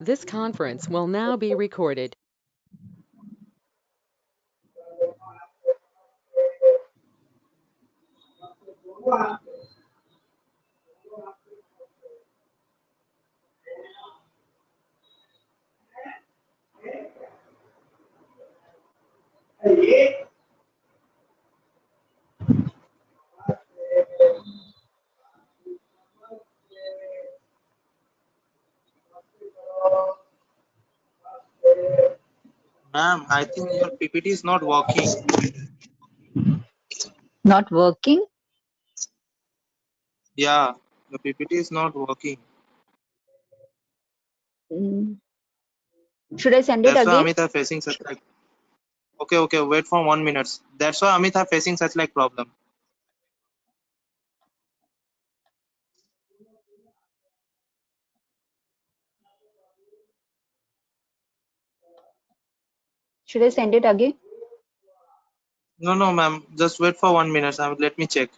This conference will now be recorded. Ma'am, I think your PPT is not working. Not working? Yeah, the PPT is not working. Should I send it That's why again? Amit are facing such like. Okay, wait for 1 minute. That's why Amit are facing such like problem. Should I send it again? No, ma'am. Just wait for 1 minute. Let me check.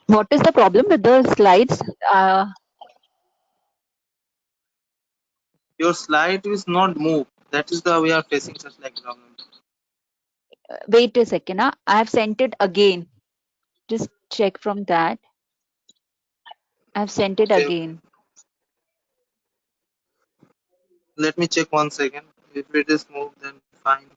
What is the problem with the slides? Your slide is not moved. That is the we are facing such like problem. Wait a second. I have sent it again. Just check from that. I have sent it Okay. again. Let me check 1 second. If it is moved, then fine.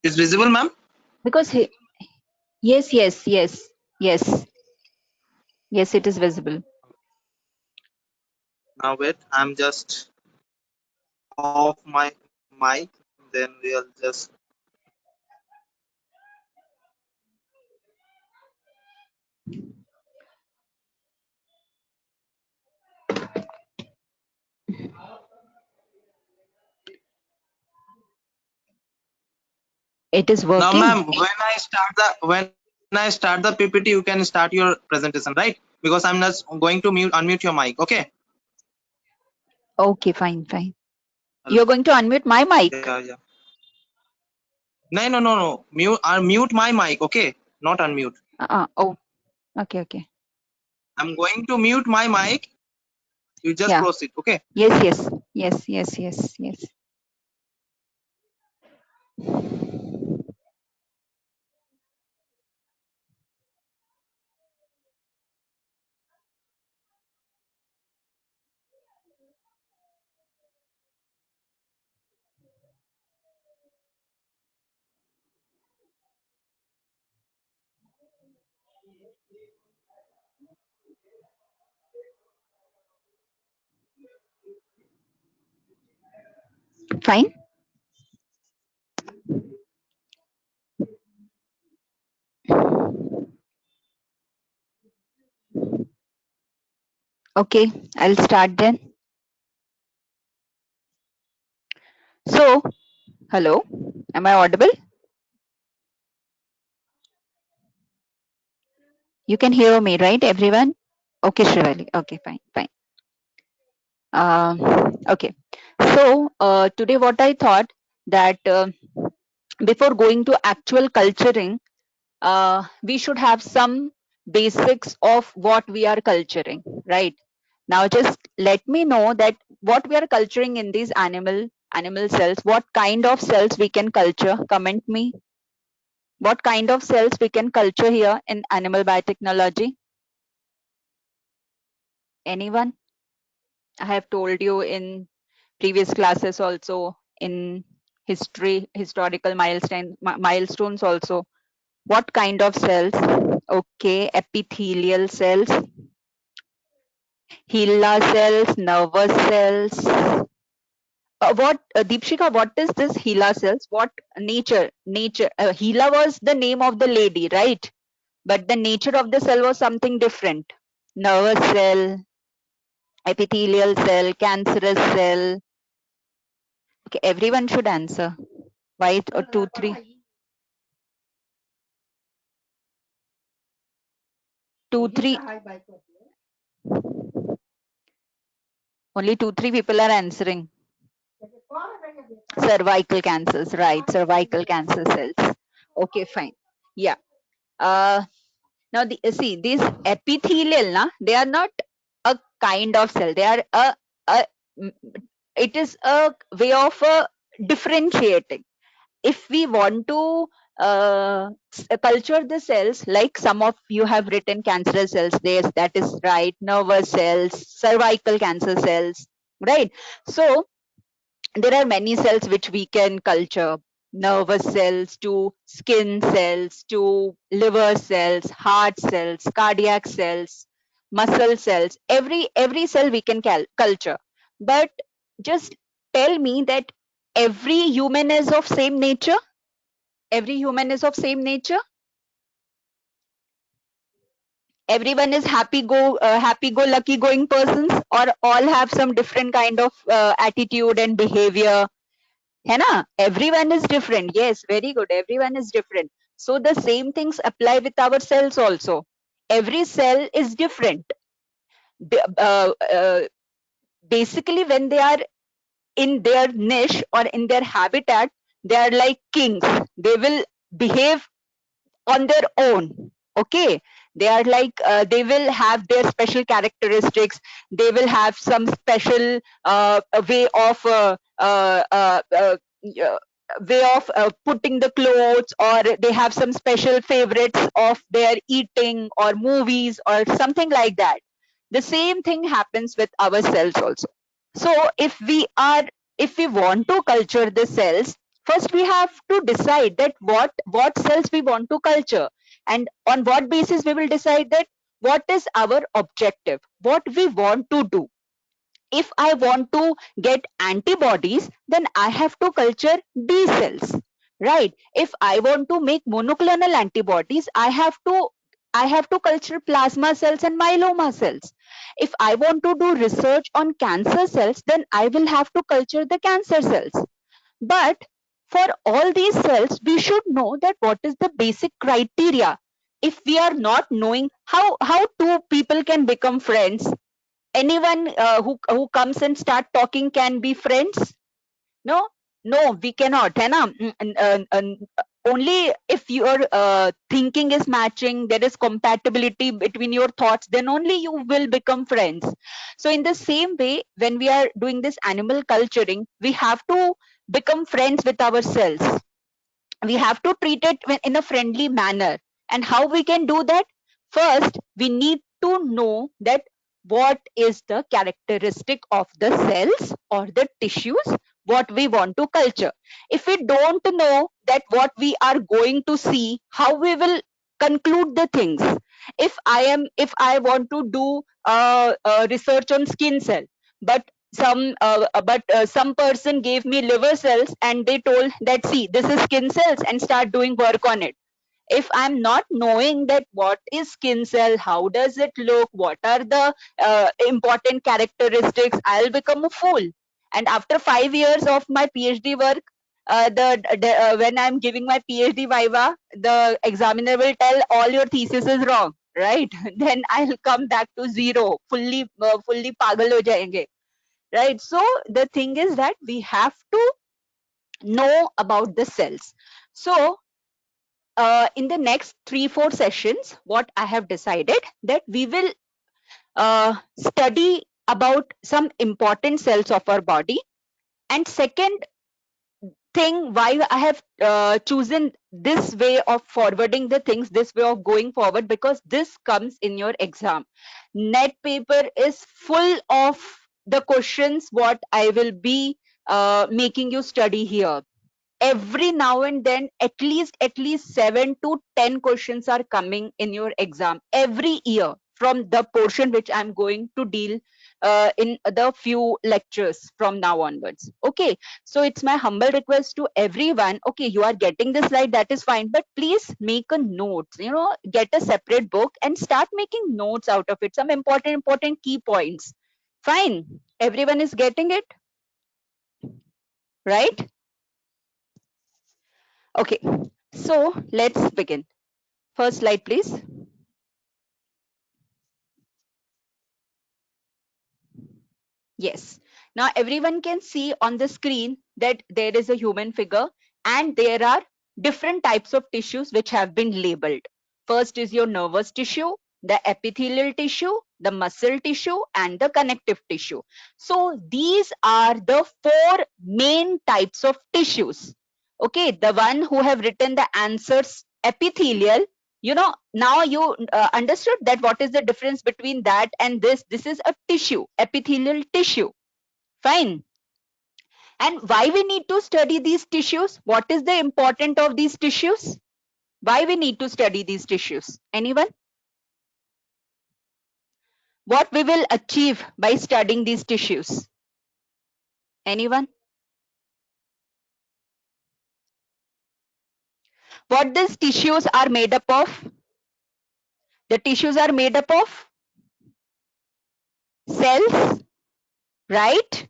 Is visible, ma'am? Because yes, it is visible. Now wait. I'm just off my mic. Then we'll just. It is Now, working. ma'am, when I start the PPT, you can start your presentation, right? Because I'm just going to unmute your mic. Okay. Okay, fine. Hello. You're going to unmute my mic. Yeah. No. Mute my mic. Okay. Not unmute. Oh, okay. I'm going to mute my mic. You just Yeah. proceed. Okay. Yes. Fine. Okay, I'll start then. So, hello, am I audible? You can hear me, right, everyone? Okay, Shivali. Okay, fine. Okay. So, today what I thought that before going to actual culturing, we should have some basics of what we are culturing, right? Now just let me know that what we are culturing in these animal cells, what kind of cells we can culture. Comment me what kind of cells we can culture here in animal biotechnology. Anyone? I have told you in previous classes also, in historical milestones also. What kind of cells? Okay, epithelial cells, HeLa cells, nervous cells. What Deepshika, what is this HeLa cells? What nature? HeLa was the name of the lady, right? But the nature of the cell was something different. Nervous cell, epithelial cell, cancerous cell. Okay, everyone should answer. Why or 2, 3? 2, 3. Only 2, 3 people are answering. Cervical cancers, right? Cervical cancer cells. Okay, fine. Yeah. Now see these epithelial, they are not a kind of cell. They are a it is a way of differentiating. If we want to culture the cells, like some of you have written cancerous cells, yes, that is right. Nervous cells, cervical cancer cells, right? So there are many cells which we can culture. Nervous cells to skin cells to liver cells, heart cells, cardiac cells, muscle cells. Every cell we can culture. But just tell me that every human is of same nature. Every human is of same nature. Everyone is happy go lucky going persons, or all have some different kind of attitude and behavior. है ना? Everyone is different. Yes, very good. Everyone is different. So the same things apply with our cells also. Every cell is different. Basically, when they are in their niche or in their habitat, they are like kings. They will behave on their own. Okay, they are like they will have their special characteristics. They will have some special way of way of putting the clothes, or they have some special favorites of their eating or movies or something like that. The same thing happens with our cells also. So if we want to culture the cells, first we have to decide that what cells we want to culture, and on what basis we will decide that what is our objective, what we want to do. If I want to get antibodies, then I have to culture B cells, right? If I want to make monoclonal antibodies, I have to culture plasma cells and myeloma cells. If I want to do research on cancer cells, then I will have to culture the cancer cells. But for all these cells, we should know that what is the basic criteria. If we are not knowing how two people can become friends, anyone who comes and start talking can be friends? No, we cannot, hai na? Only if your thinking is matching, there is compatibility between your thoughts, then only you will become friends. So in the same way, when we are doing this animal culturing, we have to become friends with ourselves. We have to treat it in a friendly manner. And how we can do that? First, we need to know that what is the characteristic of the cells or the tissues what we want to culture. If we don't know that what we are going to see, how we will conclude the things? If I want to do research on skin cell, but some person gave me liver cells and they told that, see, this is skin cells, and start doing work on it. If I'm not knowing that what is skin cell, how does it look, what are the important characteristics, I'll become a fool. And after 5 years of my PhD work, when I'm giving my PhD viva, the examiner will tell all your thesis is wrong, right? Then I'll come back to zero, fully pagal ho jayenge, right? So the thing is that we have to know about the cells. So in the next 3-4 sessions, what I have decided that we will study about some important cells of our body. And second thing why I have chosen this way of forwarding the things, this way of going forward, because this comes in your exam. Net paper is full of the questions what I will be making you study here. Every now and then at least 7 to 10 questions are coming in your exam every year from the portion which I'm going to deal in the few lectures from now onwards. Okay, so it's my humble request to everyone. Okay, you are getting the slide, that is fine, but please make a note, get a separate book and start making notes out of it, some important key points. Fine, everyone is getting it, right? Okay, so let's begin. First slide, please. Yes. Now everyone can see on the screen that there is a human figure and there are different types of tissues which have been labeled. First is your nervous tissue, the epithelial tissue, the muscle tissue, and the connective tissue. So these are the 4 main types of tissues. Okay, the one who have written the answers epithelial, now you understood that what is the difference between that and this is a tissue, epithelial tissue. Fine. And why we need to study these tissues? What is the importance of these tissues? Why we need to study these tissues? Anyone? What we will achieve by studying these tissues? Anyone? What these tissues are made up of? The tissues are made up of cells, right?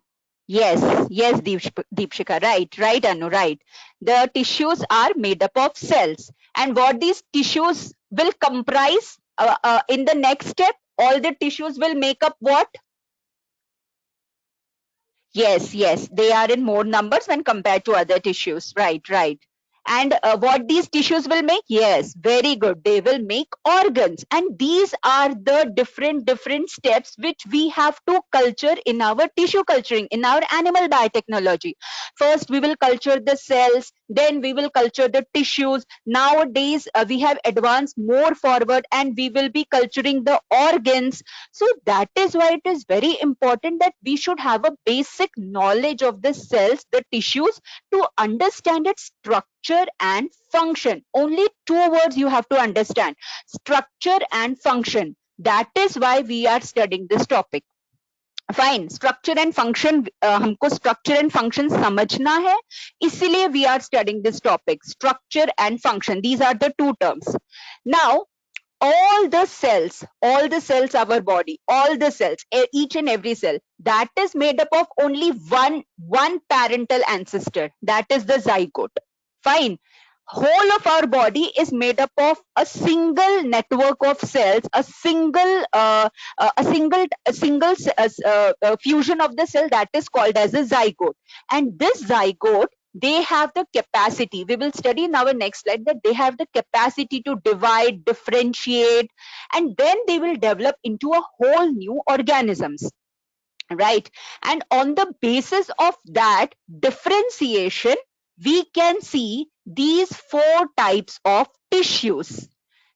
Yes, Deepshika, right, Anu, right. The tissues are made up of cells. And what these tissues will comprise in the next step, all the tissues will make up what? Yes, they are in more numbers when compared to other tissues, right. And what these tissues will make? Yes, very good. They will make organs. And these are the different steps which we have to culture in our tissue culturing, in our animal biotechnology. First, we will culture the cells, then we will culture the tissues. Nowadays, we have advanced more forward and we will be culturing the organs. So that is why it is very important that we should have a basic knowledge of the cells, the tissues, to understand its structure and function. Only 2 words you have to understand: structure and function. That is why we are studying this topic. Fine structure and function, हमको structure and function समझना है, इसीलिए we are studying this topic, structure and function. These are the 2 terms. Now all the cells of our body, all the cells, each and every cell, that is made up of only one parental ancestor, that is the zygote. Fine. Whole of our body is made up of a single network of cells, a single fusion of the cell, that is called as a zygote. And this zygote, they have the capacity, we will study in our next slide, that they have the capacity to divide, differentiate, and then they will develop into a whole new organisms, right? And on the basis of that differentiation, we can see these 4 types of tissues.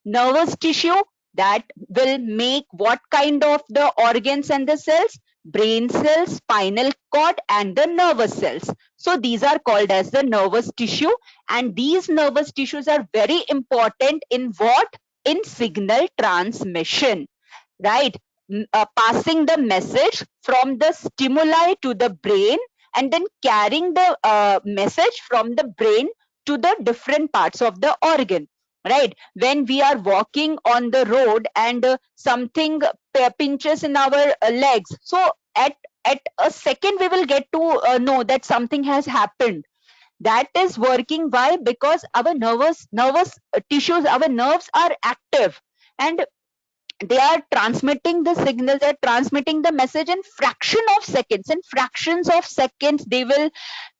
Nervous tissue, that will make what kind of the organs and the cells? Brain cells, spinal cord, and the nervous cells. So these are called as the nervous tissue, and these nervous tissues are very important in what? In signal transmission, right? Passing the message from the stimuli to the brain, and then carrying the message from the brain to the different parts of the organ, right? When we are walking on the road and something pinches in our legs, so at a second we will get to know that something has happened. That is working. Why? Because our nervous tissues, our nerves are active, and they are transmitting the signals, they're transmitting the message in fraction of seconds. In fractions of seconds, they will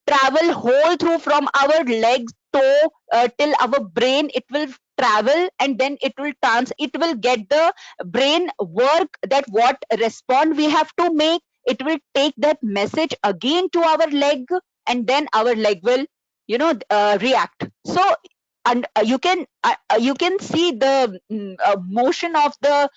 travel whole through from our legs toe till our brain, it will travel, and then it will get the brain work that what respond we have to make. It will take that message again to our leg, and then our leg will react. So, and you can see the motion of the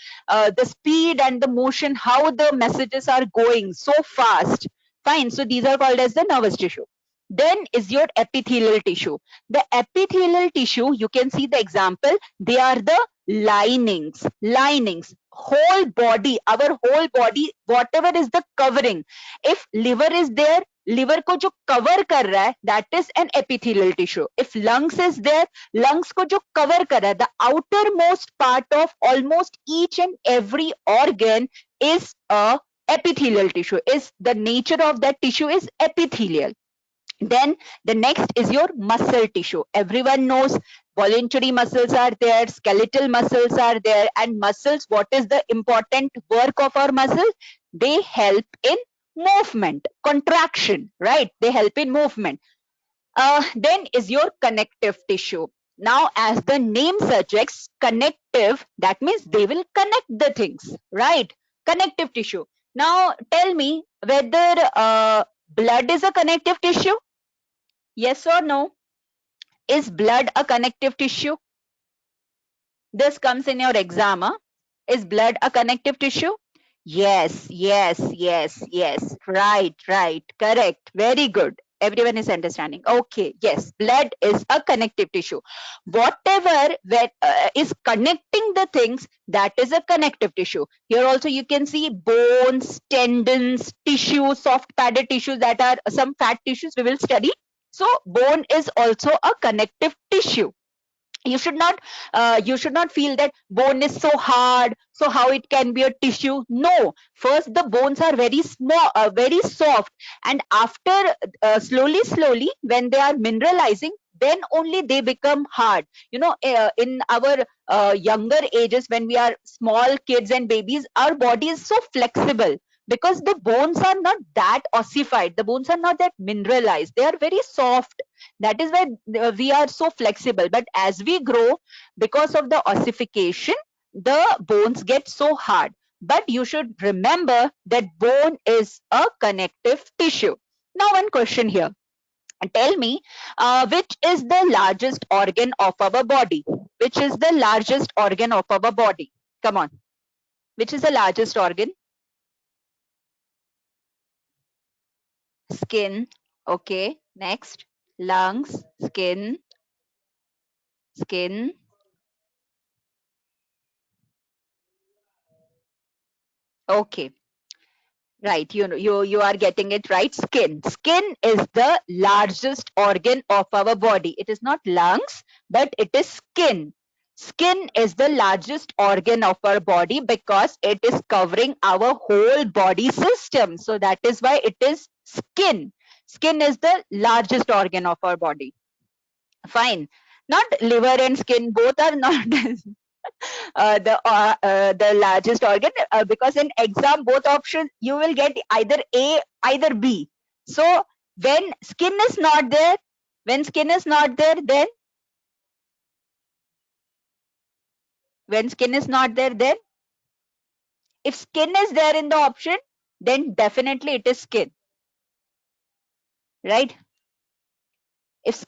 speed and the motion, how the messages are going so fast. Fine. So these are called as the nervous tissue. Then is your epithelial tissue. The epithelial tissue, you can see the example, they are the linings, whole body, our whole body, whatever is the covering. If liver is there, liver को जो cover कर रहा है, that is an epithelial tissue. If lungs is there, lungs को जो cover कर रहा है, the outermost part of almost each and every organ is a epithelial tissue. Is the nature of that tissue is epithelial. Then the next is your muscle tissue. Everyone knows voluntary muscles are there, skeletal muscles are there, and muscles, what is the important work of our muscles? They help in movement, contraction, right? They help in movement. Then is your connective tissue. Now, as the name suggests, connective, that means they will connect the things, right? Connective tissue. Now, tell me whether blood is a connective tissue? Yes or no? Is blood a connective tissue? This comes in your exam. Is blood a connective tissue? Yes. Right. Correct. Very good. Everyone is understanding. Okay. Yes. Blood is a connective tissue. Whatever is connecting the things, that is a connective tissue. Here also you can see bones, tendons, tissues, soft padded tissues, that are some fat tissues we will study. So bone is also a connective tissue. You should not feel that bone is so hard, so how it can be a tissue. No, first the bones are very small, very soft, and after slowly when they are mineralizing, then only they become hard. In our younger ages, when we are small kids and babies, our body is so flexible because the bones are not that ossified, the bones are not that mineralized, they are very soft. That is why we are so flexible. But as we grow, because of the ossification, the bones get so hard. But you should remember that bone is a connective tissue. Now, one question here. Tell me, which is the largest organ of our body? Which is the largest organ of our body? Come on. Which is the largest organ? Skin. Okay. Next. Lungs, skin. Okay. Right, you are getting it right. Skin is the largest organ of our body. It is not lungs, but it is skin. Skin is the largest organ of our body because it is covering our whole body system. So that is why it is skin. Skin is the largest organ of our body. Fine. Not liver and skin, both are not the largest organ, because in exam both options you will get either A, either B. So when skin is not there, then when skin is not there, then if skin is there in the option, then definitely it is skin, right? If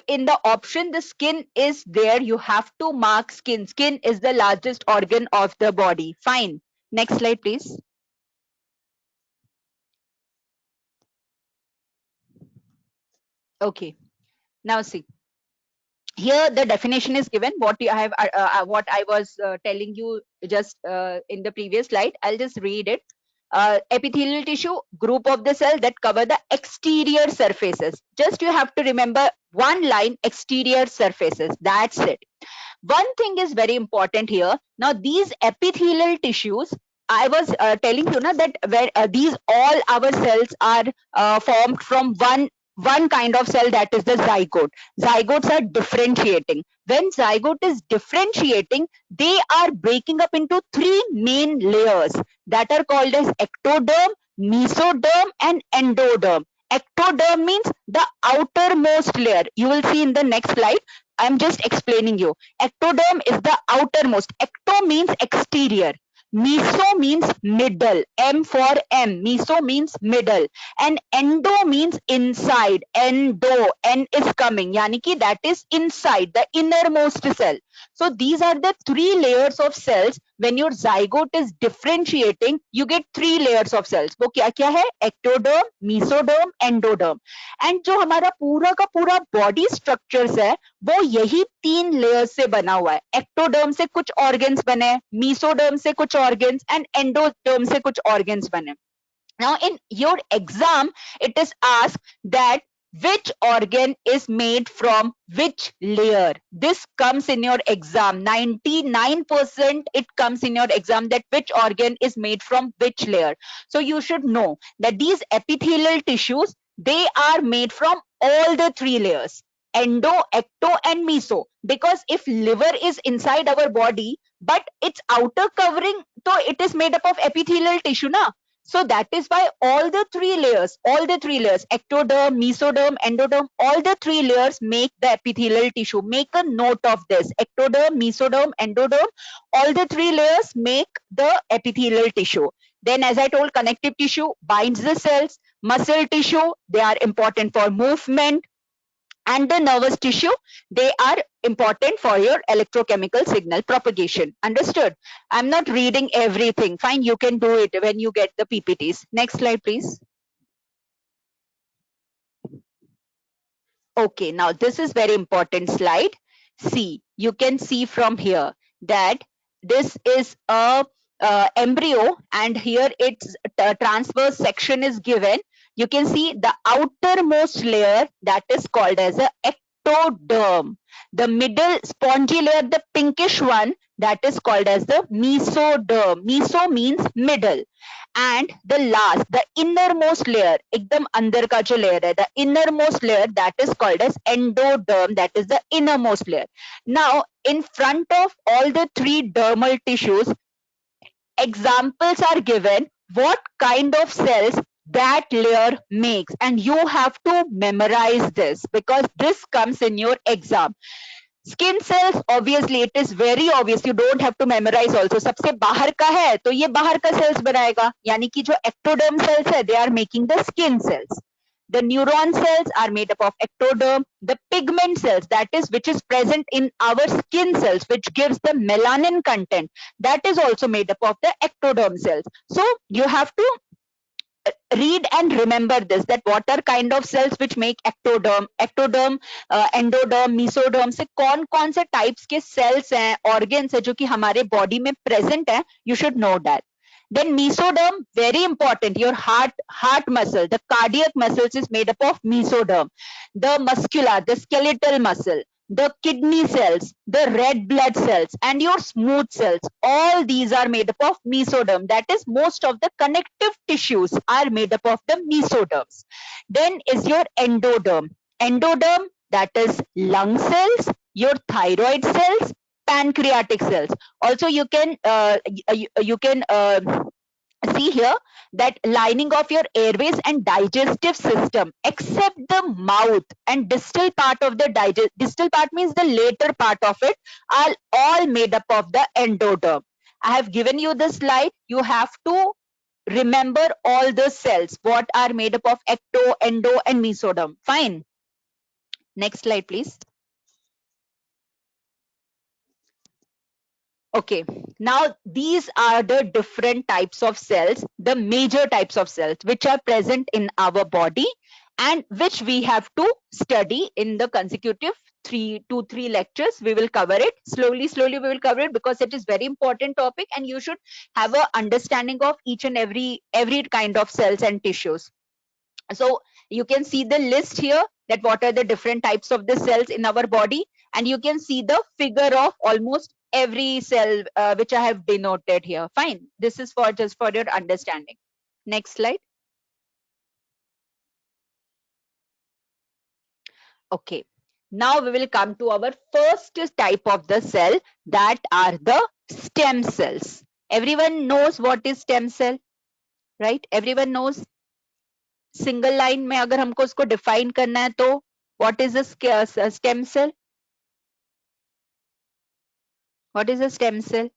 in the option the skin is there, you have to mark skin. Skin is the largest organ of the body. Fine. Next slide, please. Okay. Now see. Here the definition is given. What I was telling you just in the previous slide. I'll just read it. Epithelial tissue, group of the cell that cover the exterior surfaces. Just you have to remember one line, exterior surfaces. That's it. One thing is very important here. Now these epithelial tissues, I was telling you that where these all our cells are formed from one kind of cell, that is the zygote. Zygotes are differentiating. When zygote is differentiating, they are breaking up into three main layers that are called as ectoderm, mesoderm, and endoderm. Ectoderm means the outermost layer. You will see in the next slide. I'm just explaining you. Ectoderm is the outermost. Ecto means exterior. Meso means middle. M for M. Meso means middle. And endo means inside. Endo. N is coming. Yani ki that is inside, the innermost cell. So these are the three layers of cells. When your zygote is differentiating, you get three layers of cells. वो क्या क्या है? Ectoderm, mesoderm, endoderm. And जो हमारा पूरा का पूरा body structures है, वो यही तीन layers से बना हुआ है. Ectoderm से कुछ organs बने, mesoderm से कुछ organs, and endoderm से कुछ organs बने. Now in your exam, it is asked that which organ is made from which layer. This comes in your exam. 99% it comes in your exam that which organ is made from which layer. So you should know that these epithelial tissues, they are made from all the three layers. Endo, ecto and meso. Because if liver is inside our body, but its outer covering, so it is made up of epithelial tissue, na? So that is why all the three layers, ectoderm, mesoderm, endoderm, all the three layers make the epithelial tissue. Make a note of this. Ectoderm, mesoderm, endoderm, all the three layers make the epithelial tissue. Then as I told, connective tissue binds the cells. Muscle tissue, they are important for movement. And the nervous tissue, they are important for your electrochemical signal propagation. Understood? I'm not reading everything. Fine, you can do it when you get the PPTs. Next slide, please. Okay, now this is very important slide. See, you can see from here that this is a embryo, and here its transverse section is given. You can see the outermost layer, that is called as a ectoderm. The middle spongy layer, the pinkish one, that is called as the mesoderm. Meso means middle. And the last, the innermost layer, ekdam andar ka jo layer hai, the innermost layer, that is called as endoderm, that is the innermost layer. Now in front of all the three dermal tissues, examples are given what kind of cells that layer makes, and you have to memorize this because this comes in your exam. Skin cells, obviously it is very obvious, you don't have to memorize also. सबसे बाहर का है तो ये बाहर का cells बनाएगा, यानी कि जो ectoderm cells है, they are making the skin cells. The neuron cells are made up of ectoderm. The pigment cells, that is which is present in our skin cells, which gives the melanin content, that is also made up of the ectoderm cells. So you have to read and remember this, that what are kind of cells which make ectoderm, endoderm, mesoderm से कौन कौन से types के cells हैं, organs हैं जो कि हमारे body में present हैं, you should know that. Then mesoderm, very important, your heart muscle, the cardiac muscles is made up of mesoderm. The muscular, the skeletal muscle, the kidney cells, the red blood cells, and your smooth cells, all these are made up of mesoderm. That is, most of the connective tissues are made up of the mesoderms. Then is your endoderm. Endoderm, that is lung cells, your thyroid cells, pancreatic cells. Also you can see here that lining of your airways and digestive system, except the mouth and distal part of the distal part means the later part of it, are all made up of the endoderm. I have given you the slide. You have to remember all the cells, what are made up of ecto, endo and mesoderm. Fine. Next slide, please. Okay, now these are the different types of cells, the major types of cells which are present in our body and which we have to study in the consecutive 3 to 3 lectures. We will cover it slowly we will cover it because it is very important topic and you should have a understanding of each and every kind of cells and tissues. So you can see the list here, that what are the different types of the cells in our body, and you can see the figure of almost every cell which I have denoted here. Fine, this is for just for your understanding. Next slide. Okay, now we will come to our first type of the cell, that are the stem cells. Everyone knows what is stem cell, right? Everyone knows. Single line में अगर हमको उसको define करना है तो what is a stem cell? What is a stem cell?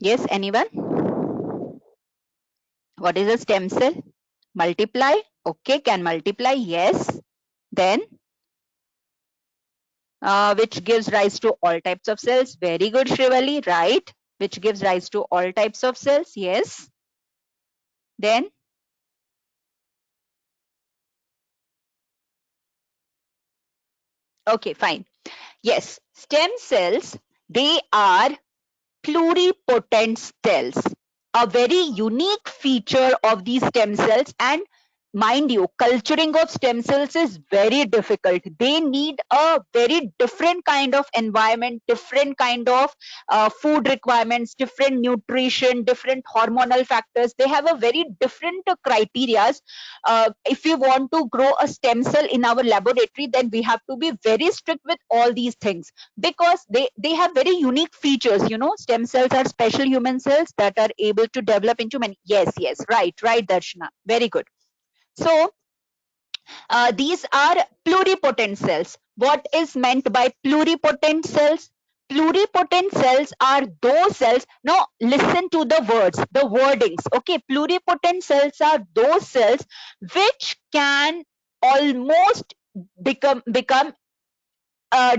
Yes, anyone? What is a stem cell? Multiply. Okay, can multiply. Yes. Then, which gives rise to all types of cells. Very good, Shrivali. Right. Which gives rise to all types of cells. Yes. Then, okay, fine. Yes, stem cells, they are pluripotent cells. A very unique feature of these stem cells, and mind you, culturing of stem cells is very difficult. They need a very different kind of environment, different kind of food requirements, different nutrition, different hormonal factors. They have a very different criteria. If we want to grow a stem cell in our laboratory, then we have to be very strict with all these things, because they have very unique features. You know, stem cells are special human cells that are able to develop into many. Yes, right, Darshana, very good. So these are pluripotent cells. What is meant by pluripotent cells? Pluripotent cells are those cells. Now listen to the words, the wordings. Okay, pluripotent cells are those cells which can almost become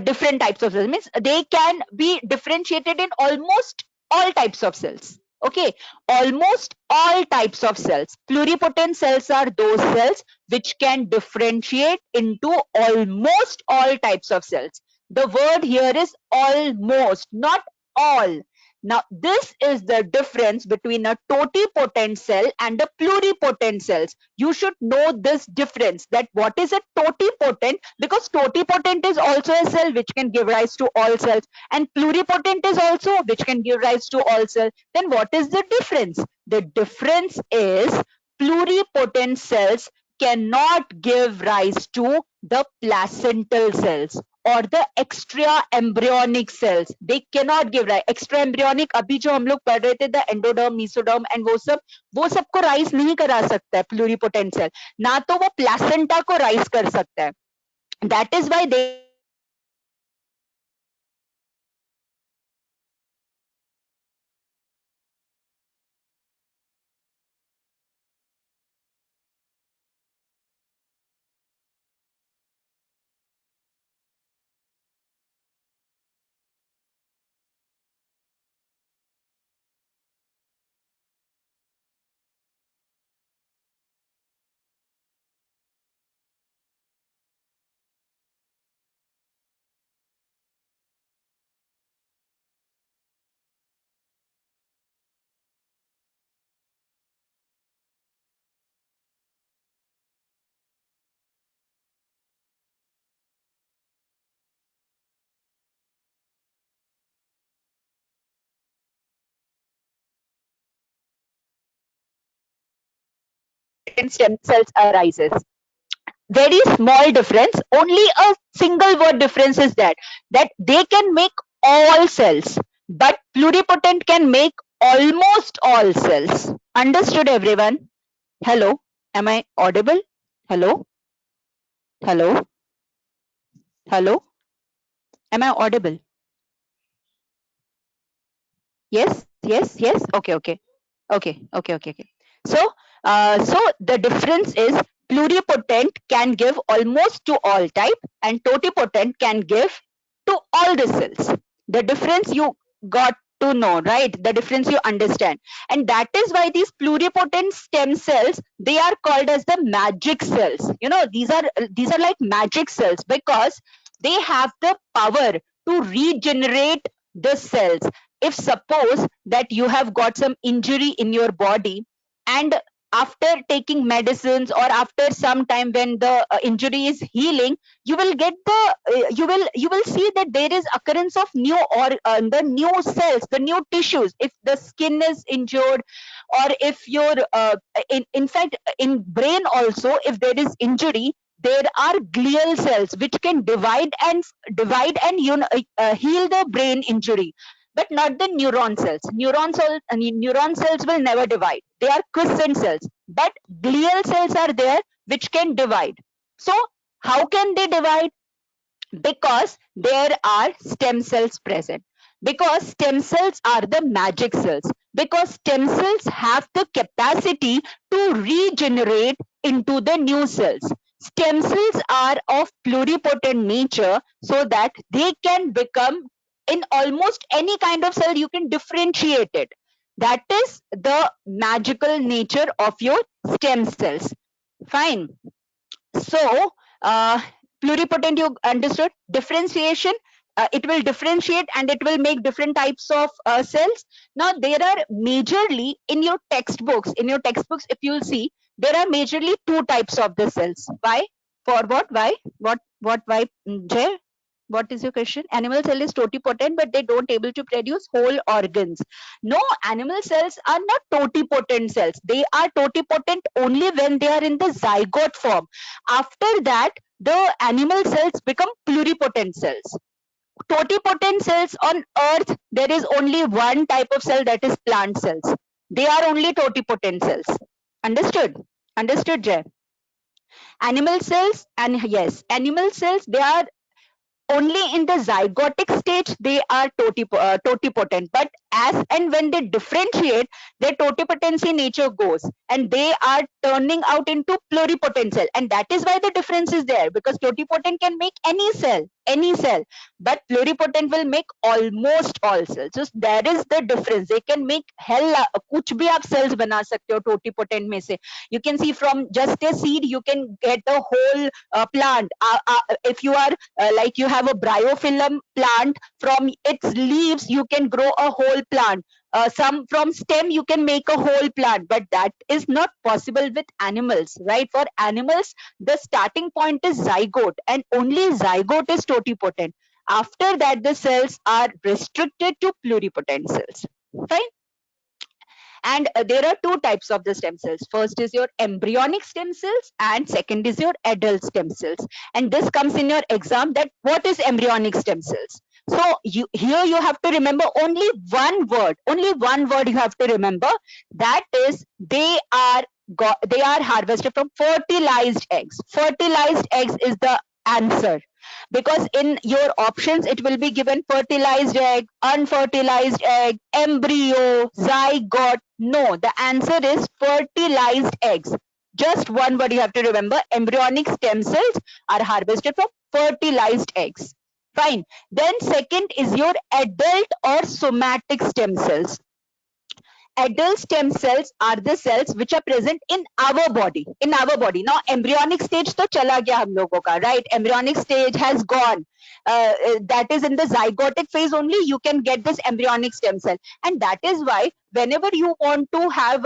different types of cells. Means they can be differentiated in almost all types of cells. Okay, almost all types of cells. Pluripotent cells are those cells which can differentiate into almost all types of cells. The word here is almost, not all. Now, this is the difference between a totipotent cell and a pluripotent cells. You should know this difference, that what is a totipotent, because totipotent is also a cell which can give rise to all cells, and pluripotent is also which can give rise to all cells. Then what is the difference? The difference is pluripotent cells cannot give rise to the placental cells or the extra embryonic cells. They cannot give rise. Extra embryonic अभी जो हम लोग पढ़ रहे थे, the endoderm, mesoderm and वो सबको rise नहीं करा सकता है प्लूरिपोटेंट सेल, ना तो वो प्लासेंटा को राइज कर सकता है. That is why they stem cells arises. Very small difference, only a single word difference is that they can make all cells, but pluripotent can make almost all cells. Understood, everyone? Hello, am I audible? Hello, hello, hello, am I audible? Yes. Okay. So the difference is pluripotent can give almost to all type, and totipotent can give to all the cells. The difference you got to know, right? The difference you understand, and that is why these pluripotent stem cells, they are called as the magic cells. You know, these are like magic cells because they have the power to regenerate the cells. If suppose that you have got some injury in your body, and after taking medicines or after some time when the injury is healing, you will get the you will see that there is occurrence of new or the new cells, the new tissues. If the skin is injured, or if your in fact in brain also, if there is injury, there are glial cells which can divide and heal the brain injury. but not the neuron cells. Neuron cells will never divide. They are quiescent cells, but glial cells are there which can divide. So how can they divide? Because there are stem cells present, because stem cells are the magic cells, because stem cells have the capacity to regenerate into the new cells. Stem cells are of pluripotent nature, so that they can become in almost any kind of cell. You can differentiate it. That is the magical nature of your stem cells. Fine. So pluripotent, you understood. Differentiation, it will differentiate and it will make different types of cells. Now there are majorly in your textbooks, if you'll see, there are majorly two types of the cells. Why? For what? Why? Why? Jay, what is your question? Animal cell is totipotent, but they don't able to produce whole organs. No, animal cells are not totipotent cells. They are totipotent only when they are in the zygote form. After that, the animal cells become pluripotent cells. Totipotent cells on earth, there is only one type of cell, that is plant cells. They are only totipotent cells. Understood? Understood, Jay? Animal cells, and yes, animal cells, they are only in the zygotic stage they are totipotent, but as and when they differentiate, their totipotency nature goes and they are turning out into pluripotent cell, and that is why the difference is there, because totipotent can make any cell, but pluripotent will make almost all cells. So there is the difference. They can make hell kuch bhi aap cells bana sakte ho totipotent mein se. You can see from just a seed you can get a whole plant. If you are like you have a bryophyllum plant, from its leaves you can grow a whole plant. Some from stem you can make a whole plant, but that is not possible with animals, right? For animals, the starting point is zygote, and only zygote is totipotent. After that, the cells are restricted to pluripotent cells. Fine. And there are two types of the stem cells. First is your embryonic stem cells, and second is your adult stem cells. And this comes in your exam, that what is embryonic stem cells? So here you have to remember only one word you have to remember, that is they are harvested from fertilized eggs. Fertilized eggs is the answer, because in your options it will be given fertilized egg, unfertilized egg, embryo, zygote. No, the answer is fertilized eggs. Just one word you have to remember, embryonic stem cells are harvested from fertilized eggs. Fine. Then second is your adult or somatic stem cells. Adult stem cells are the cells which are present in our body. Now embryonic stage to chala gaya hum logo ka, right? Embryonic stage has gone. That is in the zygotic phase only you can get this embryonic stem cell, and that is why whenever you want to have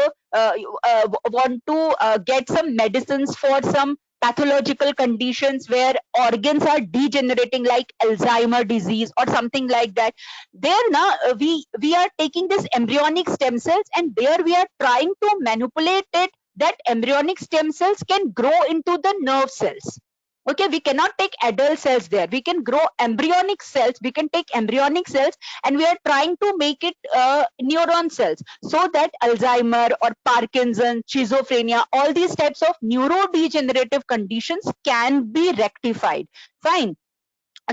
get some medicines for some pathological conditions where organs are degenerating, like Alzheimer disease or something like that, there now we are taking this embryonic stem cells, and there we are trying to manipulate it, that embryonic stem cells can grow into the nerve cells. Okay, we cannot take adult cells there. We can grow embryonic cells. We can take embryonic cells, and we are trying to make it neuron cells, so that Alzheimer or Parkinson, schizophrenia, all these types of neurodegenerative conditions can be rectified. Fine.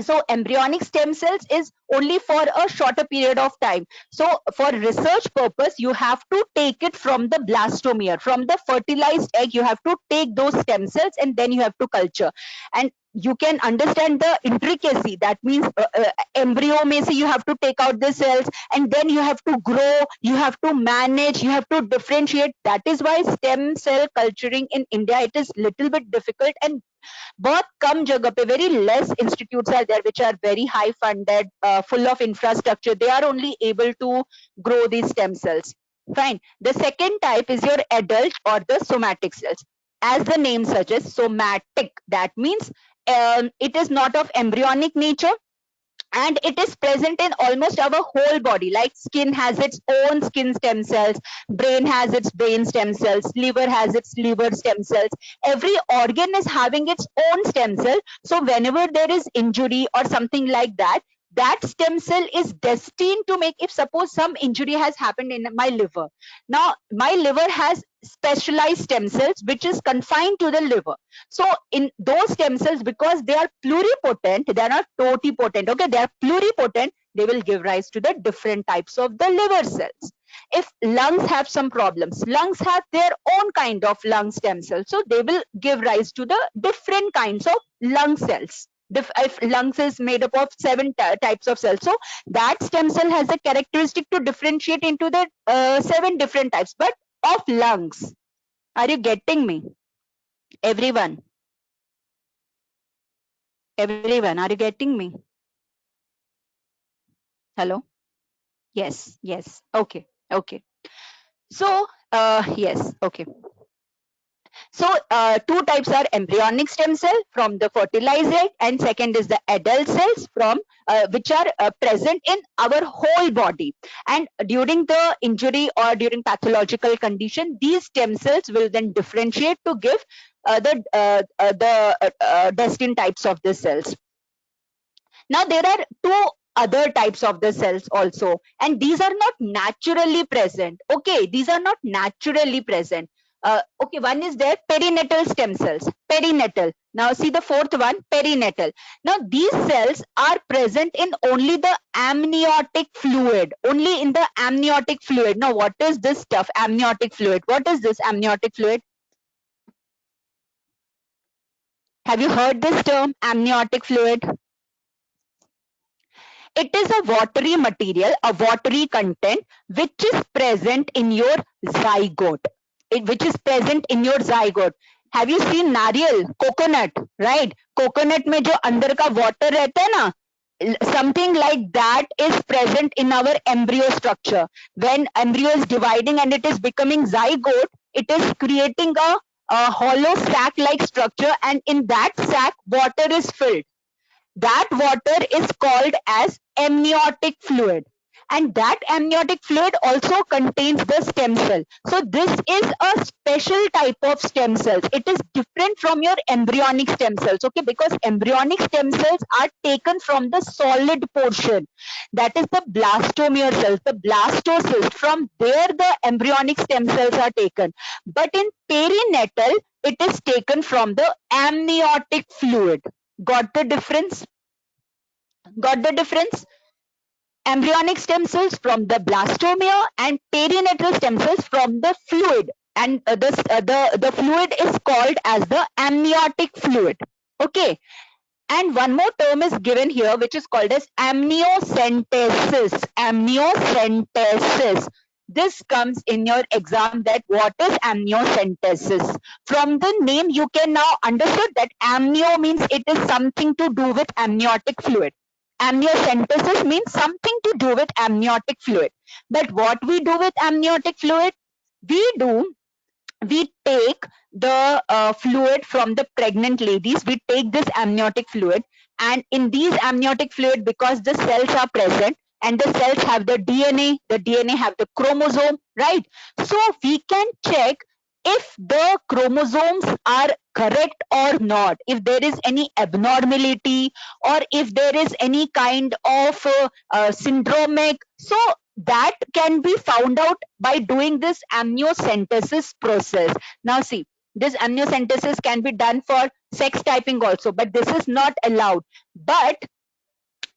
So embryonic stem cells is only for a shorter period of time. So for research purpose, you have to take it from the blastomere, from the fertilized egg. You have to take those stem cells, and then you have to culture. And you can understand the intricacy. That means embryo may say you have to take out the cells, and then you have to grow, you have to manage, you have to differentiate. That is why stem cell culturing in India, it is little bit difficult, and बहुत कम जगह पे, very less institutes are there which are very high funded, full of infrastructure. They are only able to grow these stem cells. Fine. The second type is your adult or the somatic cells. As the name suggests, somatic, that means it is not of embryonic nature, and it is present in almost our whole body. Like skin has its own skin stem cells, brain has its brain stem cells, liver has its liver stem cells. Every organ is having its own stem cell. So whenever there is injury or something like that, that stem cell is destined to make, if suppose some injury has happened in my liver, now my liver has specialized stem cells which is confined to the liver. So in those stem cells, because they are pluripotent, they are not totipotent, okay, they are pluripotent, they will give rise to the different types of the liver cells. If lungs have some problems, lungs have their own kind of lung stem cells, so they will give rise to the different kinds of lung cells. If lungs is made up of 7 types of cells, so that stem cell has a characteristic to differentiate into the 7 different types, but of lungs. Are you getting me, everyone? Everyone, are you getting me? Hello? Yes, yes. Okay, okay. So yes, okay. So two types are embryonic stem cell from the fertilized egg, and second is the adult cells from which are present in our whole body. And during the injury or during pathological condition, these stem cells will then differentiate to give the destined types of the cells. Now there are two other types of the cells also, and these are not naturally present. Okay, these are not naturally present. Okay, one is there perinatal stem cells. Perinatal. Now see the fourth one, perinatal. Now these cells are present in only the amniotic fluid. Only in the amniotic fluid. Now what is this stuff? Amniotic fluid. What is this amniotic fluid? Have you heard this term, amniotic fluid? It is a watery material, a watery content which is present in your zygote. Which is present in your zygote. Have you seen nariyal, coconut, right? Coconut में जो अंदर का water रहता है ना, something like that is present in our embryo structure. When embryo is dividing and it is becoming zygote, it is creating a hollow sac-like structure, and in that sac water is filled. That water is called as amniotic fluid, and that amniotic fluid also contains the stem cell. So this is a special type of stem cells. It is different from your embryonic stem cells, okay, because embryonic stem cells are taken from the solid portion, that is the blastomere cells, the blastocyst. From there the embryonic stem cells are taken, but in perinatal it is taken from the amniotic fluid. Got the difference? Got the difference? Embryonic stem cells from the blastomere and perinatal stem cells from the fluid, and the fluid is called as the amniotic fluid. Okay, and one more term is given here which is called as amniocentesis. Amniocentesis. This comes in your exam, that what is amniocentesis. From the name you can now understand that amnio means it is something to do with amniotic fluid. Amniocentesis means something to do with amniotic fluid. But what we do with amniotic fluid? We take the fluid from the pregnant ladies. We take this amniotic fluid, and in these amniotic fluid, because the cells are present and the cells have the DNA have the chromosome, right? So we can check if the chromosomes are correct or not, if there is any abnormality, or if there is any kind of syndromic. So that can be found out by doing this amniocentesis process. Now see, this amniocentesis can be done for sex typing also, but this is not allowed. But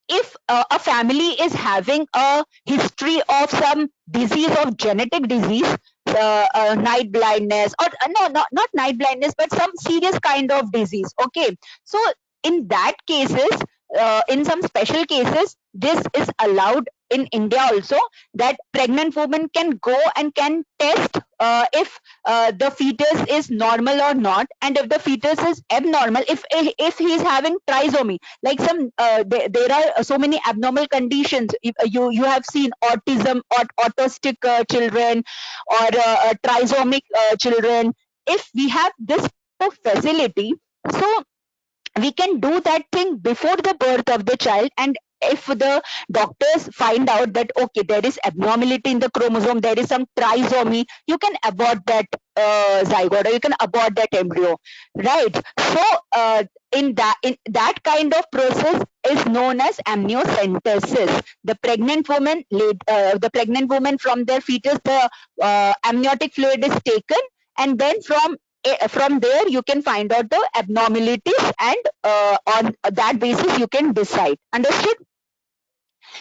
if a family is having a history of some disease, of genetic disease, night blindness, or no, not night blindness, but some serious kind of disease, okay, so in that cases, in some special cases, this is allowed in India also, that pregnant woman can go and can test if the fetus is normal or not, and if the fetus is abnormal, if he is having trisomy, like some there are so many abnormal conditions. If, you have seen autism or autistic children, or trisomic children. If we have this facility, so we can do that thing before the birth of the child, and if the doctors find out that okay, there is abnormality in the chromosome, there is some trisomy, you can abort that zygote, or you can abort that embryo, right? So in that kind of process, is known as amniocentesis. The pregnant woman from their fetus, the amniotic fluid is taken, and then from there you can find out the abnormalities, and on that basis you can decide. Understood?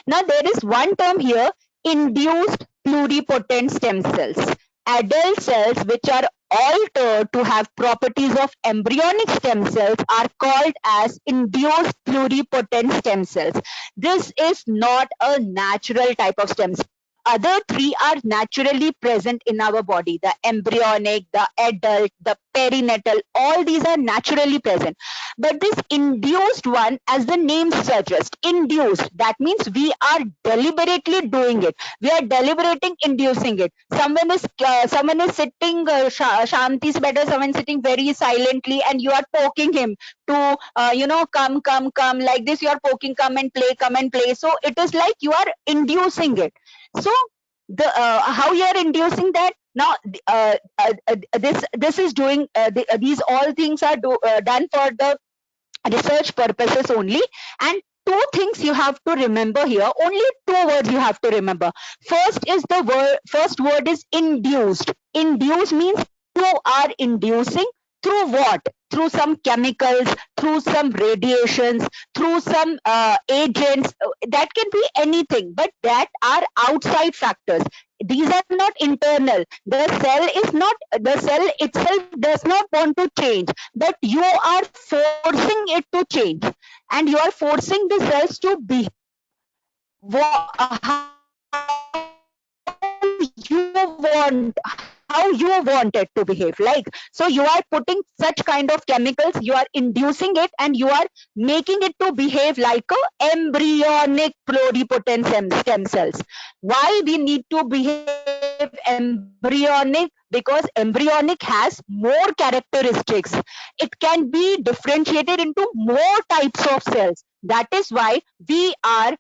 Now there is one term here, induced pluripotent stem cells. Adult cells which are altered to have properties of embryonic stem cells are called as induced pluripotent stem cells. This is not a natural type of stem cell. Other three are naturally present in our body. The embryonic, the adult, the perinatal, all these are naturally present. But this induced one, as the name suggests, induced, that means we are deliberately doing it. We are deliberating inducing it. Someone is sitting, Shanti's better, someone sitting very silently, and you are poking him to, come, like this, you are poking, come and play. So it is like you are inducing it. So the how you are inducing that? Now this is doing these all things are done for the research purposes only. And two things you have to remember here, only two words you have to remember. First word is induced. Induce means you are inducing through what? Through some chemicals, through some radiations, through some agents. That can be anything, but that are outside factors. These are not internal. The cell itself does not want to change, but you are forcing it to change, and you are forcing the cells to be how you want it to behave. Like, so you are putting such kind of chemicals, you are inducing it, and you are making it to behave like a embryonic pluripotent stem cells. Why we need to behave embryonic? Because embryonic has more characteristics. It can be differentiated into more types of cells. That is why we are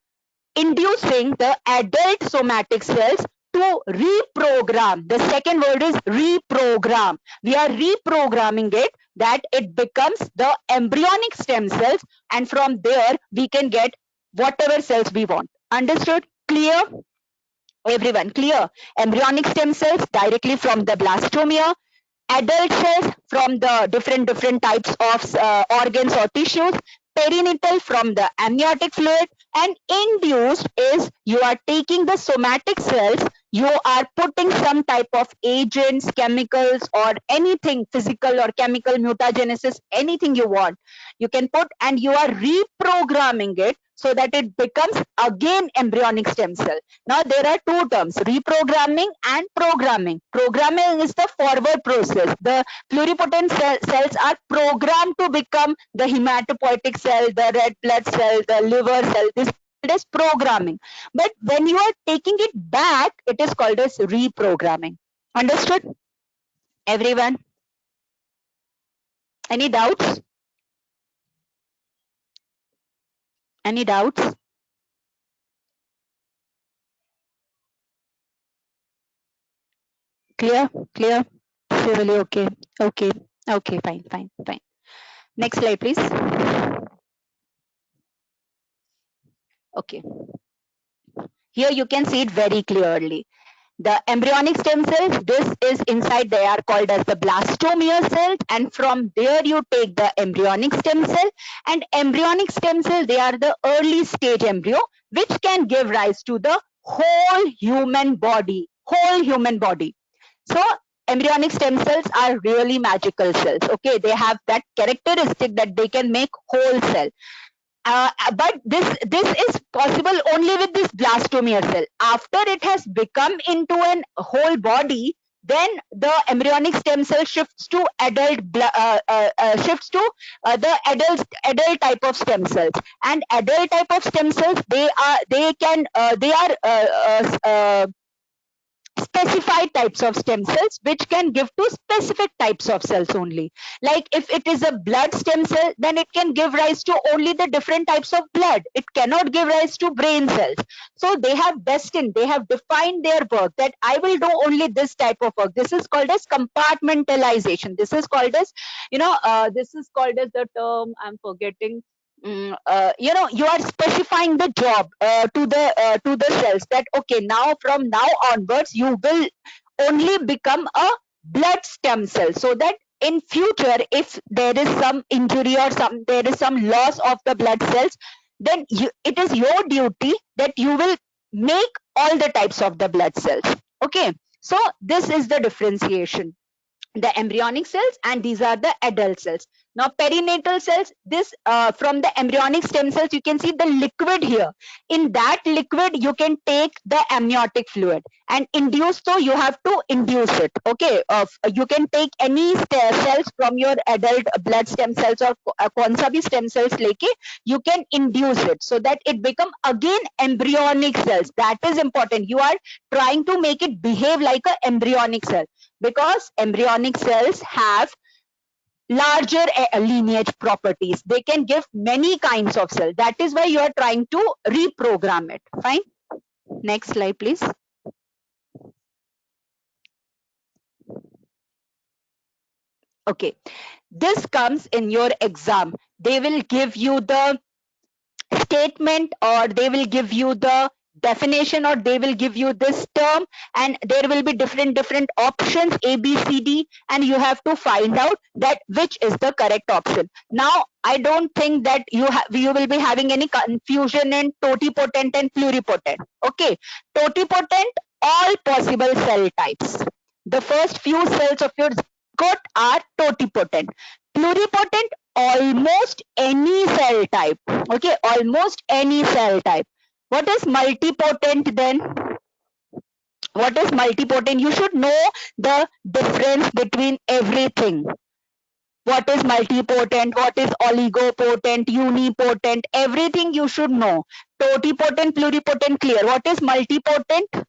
inducing the adult somatic cells to reprogram. The second word is reprogram. We are reprogramming it that it becomes the embryonic stem cells, and from there we can get whatever cells we want. Understood? Clear? Everyone clear? Embryonic stem cells directly from the blastomere, adult cells from the different types of organs or tissues, perinatal from the amniotic fluid, and induced is you are taking the somatic cells, you are putting some type of agents, chemicals, or anything, physical or chemical mutagenesis, anything you want, you can put, and you are reprogramming it so that it becomes again embryonic stem cell. Now there are two terms, reprogramming and programming. Programming is the forward process. The pluripotent cells are programmed to become the hematopoietic cell, the red blood cell, the liver cell. This is programming. But when you are taking it back, it is called as reprogramming. Understood? Everyone? Any doubts? Any doubts? Clear? Clear? Really okay. Okay. Okay, fine. Next slide, please. Okay. Here you can see it very clearly. The embryonic stem cells, this is inside, they are called as the blastomere cells, and from there you take the embryonic stem cell, and embryonic stem cell, they are the early stage embryo which can give rise to the whole human body. So embryonic stem cells are really magical cells. Okay, they have that characteristic that they can make whole cell. But this is possible only with this blastomere cell. After it has become into an whole body, then the embryonic stem cell shifts to the adult type of stem cells. And adult type of stem cells, they are specified types of stem cells which can give to specific types of cells only. Like if it is a blood stem cell, then it can give rise to only the different types of blood. It cannot give rise to brain cells. So they have defined their work that I will do only this type of work. This is called as compartmentalization. This is called as, this is called as the term I'm forgetting. you are specifying the job to the cells, that okay, now from now onwards you will only become a blood stem cell, so that in future if there is some injury or there is some loss of the blood cells, then it is your duty that you will make all the types of the blood cells. Okay, so this is the differentiation, the embryonic cells, and these are the adult cells. Now perinatal cells, this from the embryonic stem cells you can see the liquid here. In that liquid you can take the amniotic fluid, and induce, so you have to induce it. Okay, you can take any cells from your adult blood stem cells or kaun sa bhi stem cells leke you can induce it, so that it become again embryonic cells. That is important. You are trying to make it behave like a embryonic cell, because embryonic cells have larger lineage properties. They can give many kinds of cells. That is why you are trying to reprogram it. Fine. Next slide, please. Okay. This comes in your exam. They will give you the statement, or they will give you the definition, or they will give you this term, and there will be different options A, B, C, D, and you have to find out that which is the correct option. Now I don't think that you will be having any confusion in totipotent and pluripotent. Okay, totipotent, all possible cell types. The first few cells of your zygote are totipotent. Pluripotent, almost any cell type. Okay, almost any cell type. What is multipotent then? What is multipotent? You should know the difference between everything. What is multipotent? What is oligopotent, unipotent? Everything you should know. Totipotent, pluripotent, clear. What is multipotent?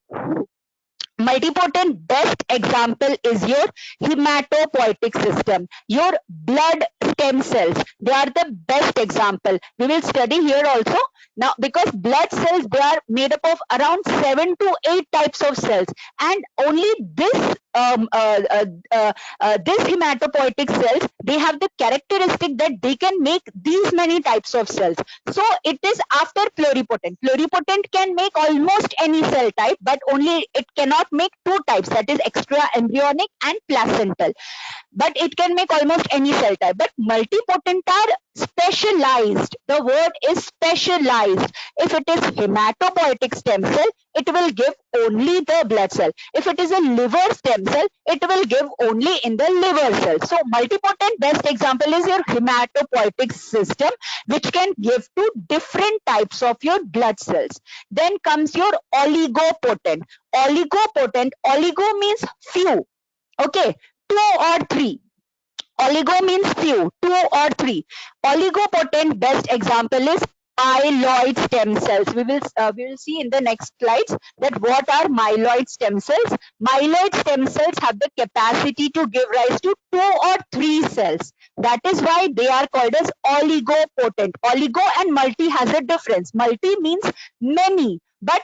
Multipotent best example is your hematopoietic system, your blood stem cells. They are the best example. We will study here also. Now, because blood cells, they are made up of around 7 to 8 types of cells, and only this this hematopoietic cells, they have the characteristic that they can make these many types of cells. So it is after pluripotent. Pluripotent can make almost any cell type, but only it cannot make two types, that is extra embryonic and placental. But it can make almost any cell type. But multipotent are specialized. The word is specialized. If it is hematopoietic stem cell, it will give only the blood cell. If it is a liver stem cell, it will give only in the liver cell. So multipotent best example is your hematopoietic system, which can give to different types of your blood cells. Then comes your oligopotent. Oligopotent, oligo means few. Okay, 2 or 3. Oligo means few, 2 or 3. Oligopotent best example is myeloid stem cells. We will see in the next slides that what are myeloid stem cells. Myeloid stem cells have the capacity to give rise to 2 or 3 cells. That is why they are called as oligopotent. Oligo and multi has a difference. Multi means many, but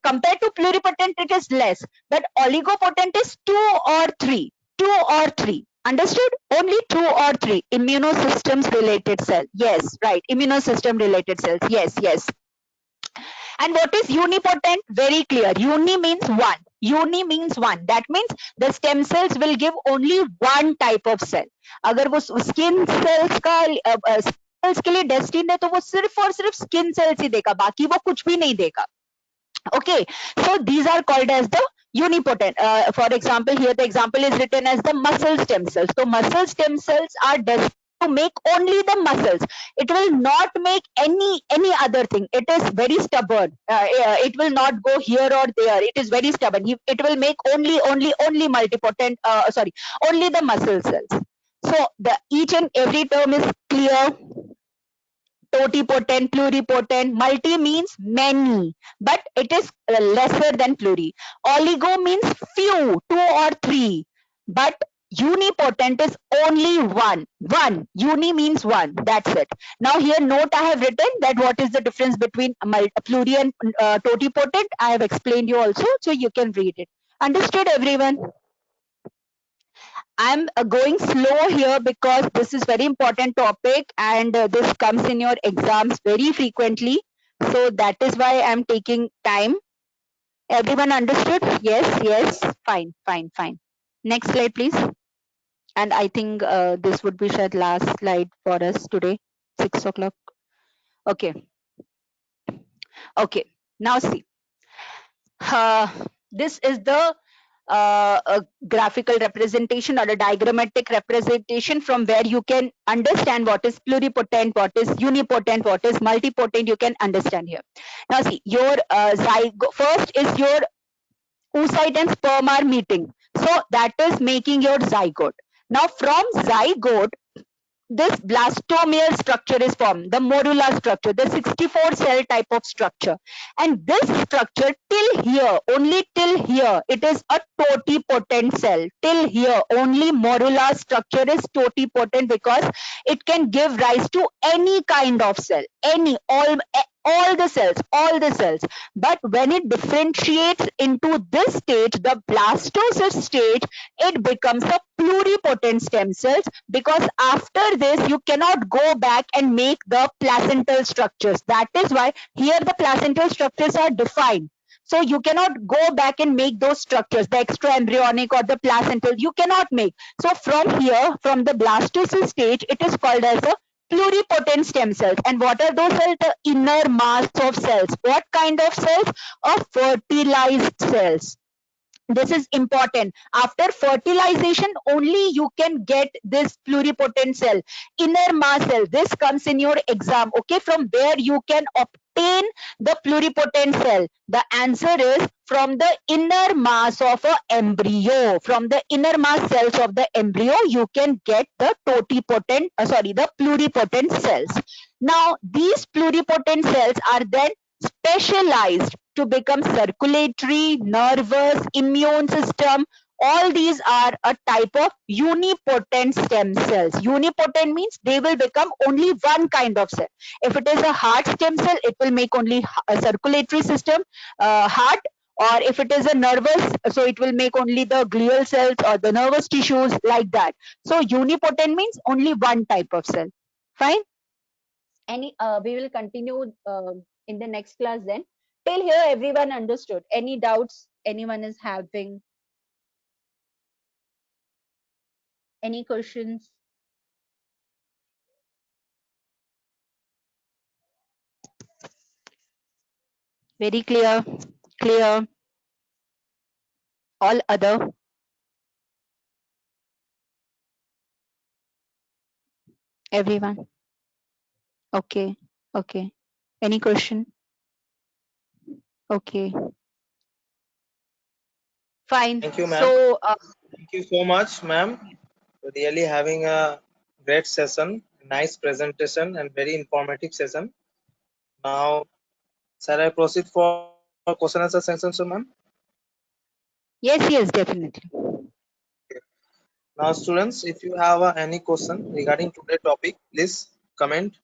compared to pluripotent it is less. But oligopotent is 2 or 3. 2 or 3. Understood? Only 2 or 3. Immunosystems related cell. Yes, right. Immunosystem related cells. Yes, yes. And what is unipotent? Very clear. Uni means one. Uni means one. That means the stem cells will give only one type of cell. अगर वो skin cells का cells के लिए destined है तो वो सिर्फ और सिर्फ skin cells ही देगा, बाकी वो कुछ भी नहीं देगा. Okay, so these are called as the unipotent. For example, here the example is written as the muscle stem cells. So muscle stem cells are destined to make only the muscles. It will not make any other thing. It is very stubborn. It will not go here or there. It is very stubborn. It will make only multipotent. Only the muscle cells. So the each and every term is clear. Totipotent, pluripotent, multi means many, but it is lesser than pluri. Oligo means few, 2 or 3, but unipotent is only one. One. Uni means one. That's it. Now here note I have written that what is the difference between pluri and totipotent. I have explained you also, so you can read it. Understood everyone? I'm going slow here because this is very important topic and this comes in your exams very frequently. So that is why I'm taking time. Everyone understood? Yes, yes. Fine, fine, fine. Next slide, please. And I think this would be shared last slide for us today, 6 o'clock. Okay, okay. Now see, this is the a graphical representation or a diagrammatic representation from where you can understand what is pluripotent, what is unipotent, what is multipotent. You can understand here. Now see, your zygote first is your oocyte and sperm are meeting, so that is making your zygote. Now from zygote, this blastomere structure is formed, the morula structure, the 64 cell type of structure. And this structure till here, only till here, it is a totipotent cell. Till here, only morula structure is totipotent because it can give rise to any kind of cell, any, all the cells. But when it differentiates into this stage, the blastocyst stage, it becomes a pluripotent stem cells, because after this you cannot go back and make the placental structures. That is why here the placental structures are defined. So you cannot go back and make those structures, the extraembryonic or the placental, you cannot make. So from here, from the blastocyst stage, it is called as a pluripotent stem cells. And what are those cells? The inner mass of cells. What kind of cells? Of fertilized cells. This is important. After fertilization, only you can get this pluripotent cell, inner mass cell. This comes in your exam. Okay, from where you can obtain the pluripotent cell. The answer is from the inner mass of a embryo. From the inner mass cells of the embryo, you can get the the pluripotent cells. Now, these pluripotent cells are then specialized to become circulatory, nervous, immune system. All these are a type of unipotent stem cells. Unipotent means they will become only one kind of cell. If it is a heart stem cell, it will make only a circulatory system, heart. Or if it is a nervous, so it will make only the glial cells or the nervous tissues, like that. So unipotent means only one type of cell. Fine. Any we will continue in the next class then. Till here everyone understood? Any doubts anyone is having? Any questions? Very clear? Clear? All other? Everyone? Okay, okay. Any question? Okay, fine. Thank you, ma'am. So Thank you so much, ma'am. Really having a great session, nice presentation, and very informative session. Now, shall I proceed for question answer session, so ma'am? yes, definitely. Now, students, if you have any question regarding today's topic, please comment.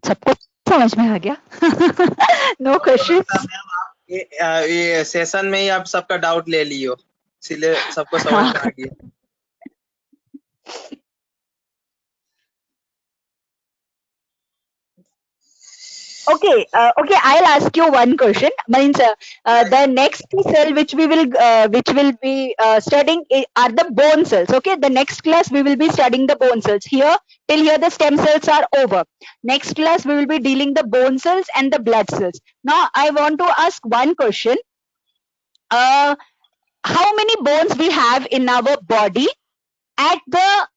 सबको समझ में आ गया? No questions? ये session में ही आप सबका doubt ले लियो, इसलिए सबको समझ में आ गया. Okay, I'll ask you one question. Means the next cell which we will be studying are the bone cells. Okay, the next class we will be studying the bone cells. Here till here the stem cells are over. Next class we will be dealing the bone cells and the blood cells. Now I want to ask one question. How many bones we have in our body at the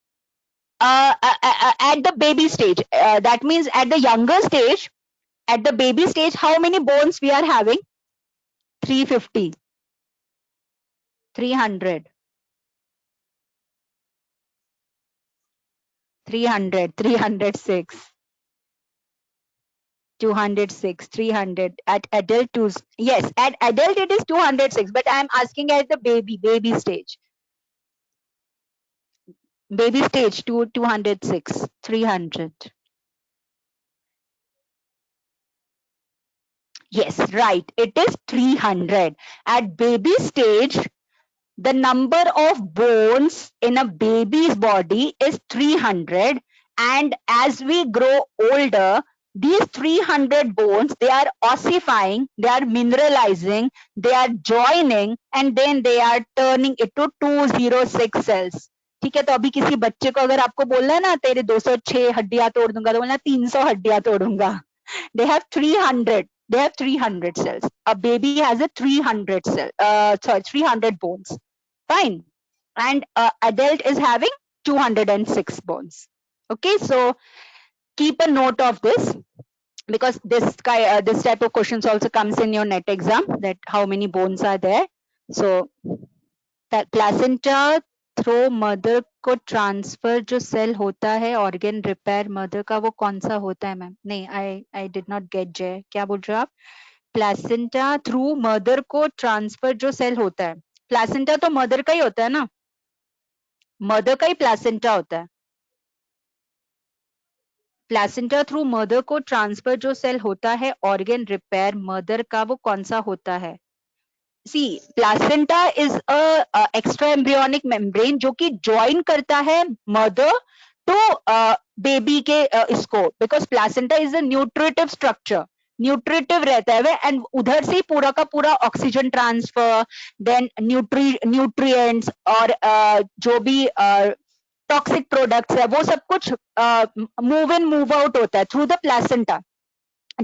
baby stage? That means at the younger stage. At the baby stage, how many bones we are having? 350, 300. 300, 306, 206, 300. At adult, yes, at adult it is 206, but I am asking at the baby stage. Baby stage 206, 300. Yes, right. It is 300. At baby stage, the number of bones in a baby's body is 300, and as we grow older, these 300 bones, they are ossifying, they are mineralizing, they are joining, and then they are turning into 206 cells. ठीक है, तो अभी किसी बच्चे को अगर आपको बोलना है ना तेरे 206 हड्डियां तोड़ दूंगा, तो बोलना 300 हड्डियां तोड़ूंगा. They have 300. They have 300 cells. A baby has a 300 cell, 300 bones. Fine. And adult is having 206 bones. Okay, so keep a note of this, because this type of questions also comes in your net exam, that how many bones are there. So that placenta through mother को transfer जो cell होता है organ repair mother का, वो कौन सा होता है मैम? नहीं, आई डिड नॉट गेट. जय, क्या बोल रहे हो आप? प्लेसेंटा थ्रू मदर को ट्रांसफर जो सेल होता है, प्लेसेंटा तो मदर का ही होता है ना, मदर का ही प्लेसेंटा होता है. प्लेसेंटा थ्रू मदर को ट्रांसफर जो सेल होता है ऑर्गन रिपेयर मदर का, वो कौन सा होता है? See, placenta is a extra embryonic membrane जो कि join करता है mother to baby के इसको, because placenta is a nutritive structure, nutritive रहता है वह, एंड उधर से पूरा का पूरा ऑक्सीजन ट्रांसफर, देन न्यूट्रिएंट्स और जो भी टॉक्सिक प्रोडक्ट्स है वो सब कुछ मूव इन मूव आउट होता है थ्रू द प्लेसेंटा.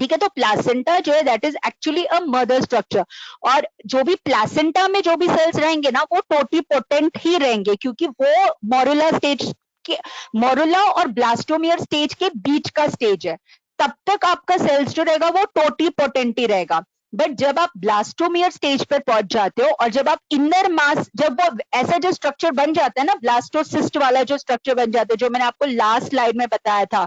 ठीक है, तो प्लासेंटा जो है that is actually a mother structure, और जो भी प्लासेंटा में जो भी सेल्स रहेंगे ना वो टोटीपोटेंट ही रहेंगे, क्योंकि वो मोरुला स्टेज के, मोरुला और ब्लास्टोमियर स्टेज के बीच का स्टेज है. तब तक आपका सेल्स जो रहेगा वो टोटीपोटेंट ही रहेगा. बट जब आप ब्लास्टोमियर स्टेज पर पहुंच जाते हो और जब आप इनर मास, जब वो ऐसा जो स्ट्रक्चर बन जाता है ना, ब्लास्टोसिस्ट वाला जो स्ट्रक्चर बन जाता है, जो मैंने आपको लास्ट स्लाइड में बताया था,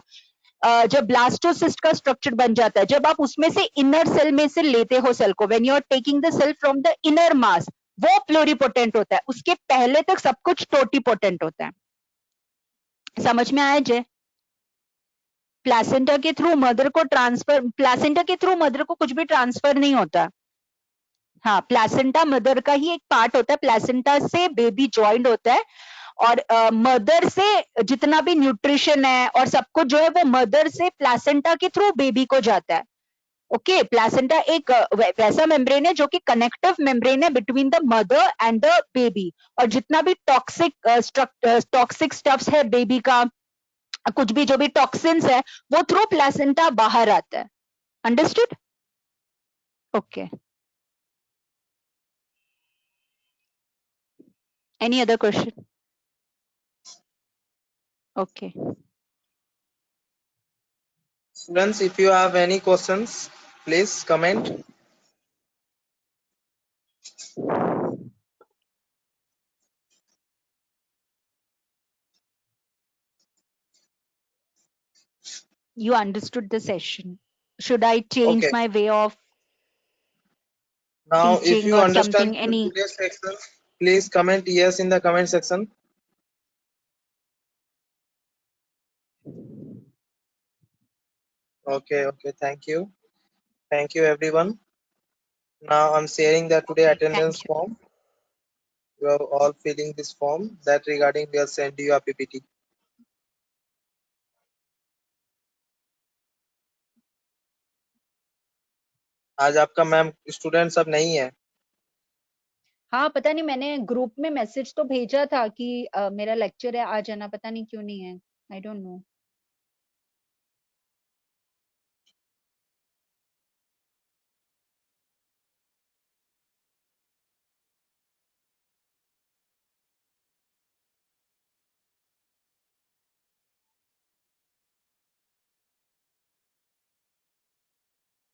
जब ब्लास्टोसिस्ट का स्ट्रक्चर बन जाता है, जब आप उसमें से इनर सेल में से लेते हो सेल को, when you are taking the cell from the inner mass, वो प्लूरिपोटेंट होता है. उसके पहले तक सब कुछ टोटीपोटेंट होता है. समझ में आया जय? प्लासेंटा के थ्रू मदर को ट्रांसफर, प्लासेंटा के थ्रू मदर को कुछ भी ट्रांसफर नहीं होता. हाँ, प्लासेंटा मदर का ही एक पार्ट होता है. प्लासेंटा से बेबी ज्वाइंट होता है, और मदर से जितना भी न्यूट्रिशन है और सब कुछ जो है वो मदर से प्लासेंटा के थ्रू बेबी को जाता है. ओके, प्लासेंटा एक वैसा मेम्ब्रेन है जो कि कनेक्टिव मेम्ब्रेन है between the mother and the baby, और जितना भी टॉक्सिक स्टफ्स है बेबी का, कुछ भी जो भी टॉक्सिन्स है वो थ्रू प्लासेंटा बाहर आता है. Understood? Okay, any other question? Okay. Students, if you have any questions, please comment. You understood the session. Should I change Okay. my way of Now, if teaching you or understand something? Any? today's section, please comment yes in the comment section. Okay, thank you. Thank you, everyone. Now I'm sharing the today attendance you. form. You are all filling this form. That regarding we'll send you a PPT. आज आपका ma'am student सब नहीं है. हाँ, पता नहीं, मैंने group में मैसेज तो भेजा था कि मेरा लेक्चर है, आ जाना. पता नहीं क्यों नहीं है. I don't know.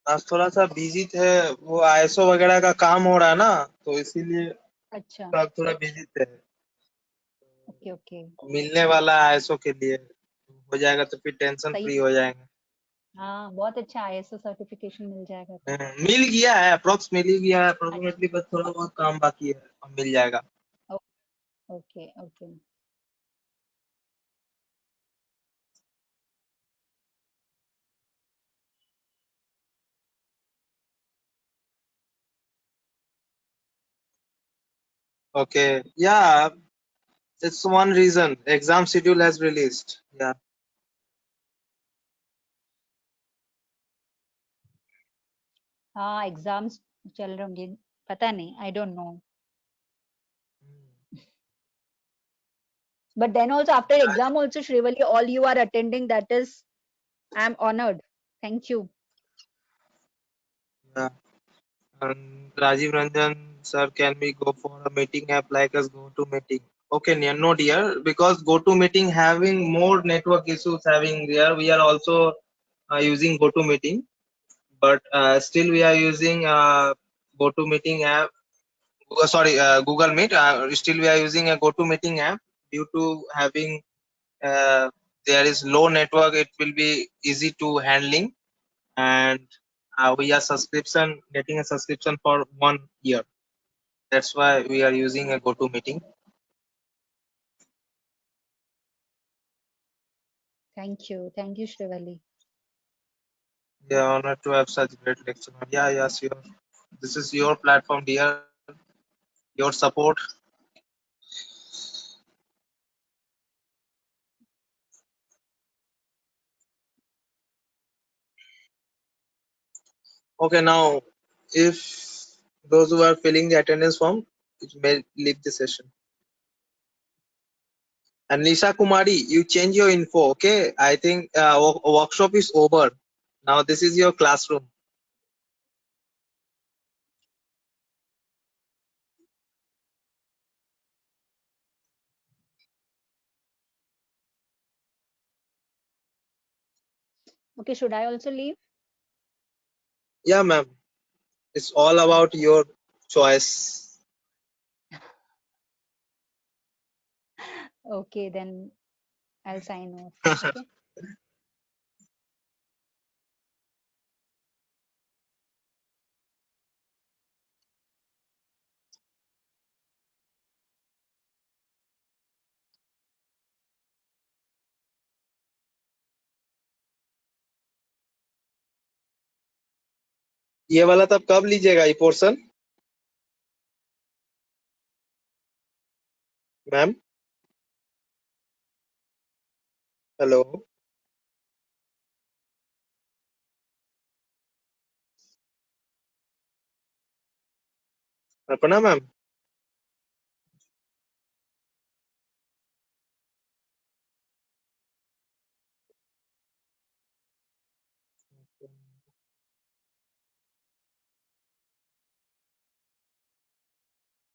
आज थोड़ा सा बिजी थे, वो आईएसओ वगैरह का काम हो रहा है ना, तो इसीलिए अच्छा, आप थोड़ा बिजी थे. Okay okay. मिलने वाला है आईएसओ के लिए, हो जाएगा तो फिर टेंशन सही। फ्री हो जाएंगे। हाँ, बहुत अच्छा ISO सर्टिफिकेशन मिल जाएगा तो। मिल गया है, अप्रोक्स मिल ही गया है अच्छा। अप्रोक्सीमेटली, बस थोड़ा बहुत काम बाकी है, अब मिल जाएगा। Okay okay. Okay, yeah, it's one reason. Exam schedule has released. Yeah. हाँ, एग्जाम्स चल रहे होंगे, पता नहीं, I don't know. But then also after exam also, Shrivali, all you are attending, that is, I'm honored. Thank you. Yeah. And Rajiv Ranjan sir, can we go for a meeting app like us GoToMeeting? Okay, no dear, because GoToMeeting having more network issues having there, we are also using GoToMeeting, but still we are using GoToMeeting app. Sorry, Google Meet. Still we are using a GoToMeeting app due to having there is low network. It will be easy to handling, and we are subscription getting a subscription for 1 year. That's why we are using a GoToMeeting. Thank you, Shrivali. We are honored to have such great lecturer. Yeah, yeah, sure. This is your platform, dear. Your support. Okay, now if those who are filling the attendance form, it may leave the session. And Nisha Kumari, you change your info. Okay, I think workshop is over. Now this is your classroom. Okay, should I also leave? Yeah, ma'am. It's all about your choice. Okay, then I'll sign off. Okay. ये वाला तब कब लीजिएगा ये portion, ma'am? Hello, Arpana ma'am?